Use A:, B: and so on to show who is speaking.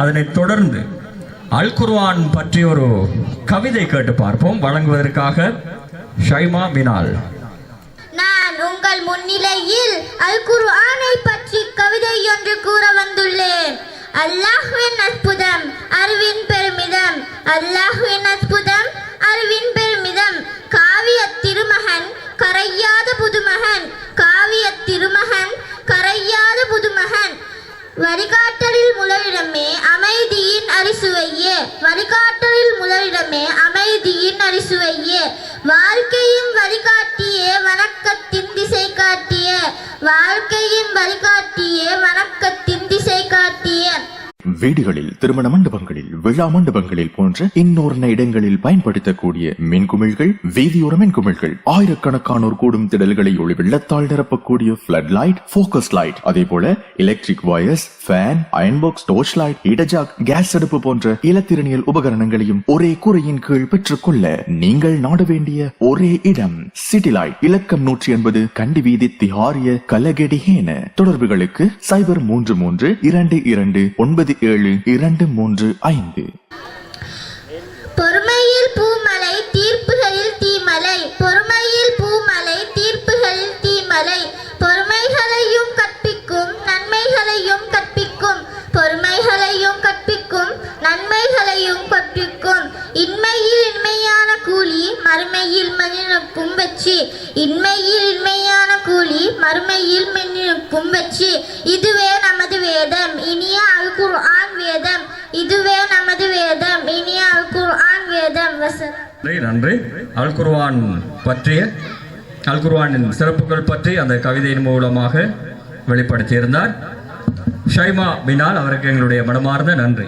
A: அதனைத் தொடர்ந்து அல் குர்ஆன் பற்றி ஒரு கவிதை கேட்டு பார்ப்போம். வழங்குவதற்காக ஷைமா பினால்.
B: நான் உங்கள் முன்னிலையில் அல் குர்ஆனை பற்றி கவிதை ஒன்று கூற வந்துள்ளேன். அல்லாஹ்வின் அற்புதம் அறிவின் பெருமிதம், அல்லாஹ்வின் அற்புதம் அறிவின் பெருமிதம். காவிய திருமகன் கரையாத புதுமகன், காவிய திருமகன் கரையாத புதுமகன். வழிகாட்டலில் முதலிடமே அமைதியின் அரிசுவையே, வழிகாட்டலில் முதலிடமே அமைதியின் அரிசுவையே. வாழ்க்கையின் வழிகாட்டியே வணக்கத்தின் திசை காட்டிய, வாழ்க்கையின் வழிகாட்டியே வணக்கத்தின் திசை காட்டிய.
C: வீடுகளில், திருமண மண்டபங்களில், விழா மண்டபங்களில் போன்ற இன்னொரு இடங்களில் பயன்படுத்தக்கூடிய மின்குமிழ்கள், வீதியோர மின்குமிழ்கள், ஆயிரக்கணக்கானோர் கூடும் திடல்களை ஒளி வெள்ளத்தால் நிரப்பக்கூடிய பிளட் லைட், போக்கஸ் லைட், அதே போல electric wires, fan, iron box, torch light, இடஜாக், கேஸ் அடுப்பு போன்ற இலத்திரனியல் உபகரணங்களையும் ஒரே கூரையின் கீழ் பெற்றுக்கொள்ள நீங்கள் நாட வேண்டிய ஒரே இடம் சிட்டி லைட். இலக்கம் 180 கண்டி வீதி, திஹாரிய, கலகெடிஹேன. தொடர்புகளுக்கு 0332297235.
B: பொறுமையில் பூமலை, தீர்ப்புகளில் தீமலை, பொறுமையில் பூமலை, தீர்ப்புகளில் தீமலை. பொறுமைகளையும் கற்பிக்கும், நன்மைகளையும் கற்பிக்கும், பொறுமைகளையும் கற்பிக்கும், நன்மைகளையும் கற்பிக்கும். இன்மையில் இன்மையான கூலி, மறுமையில் மனிதனுக்கும் வெற்றி, இன்மையில் இன்மையான கூலி, மறுமையில் மனிதனுக்கும் வெற்றி. இதுவே நமது வேதம், இனிய அல் குர்ஆன் வேதம். இதுவே நமது வேதம், இனிய அல் குர்ஆன் வேதம்.
A: நன்றி. அல் குர்ஆன் பற்றிய, அல் குர்ஆனின் சிறப்புகள் பற்றி அந்த கவிதையின் மூலமாக வெளிப்படுத்தியிருந்தார் ஷைமா பினால். அவருக்கு எங்களுடைய மனமார்ந்த நன்றி.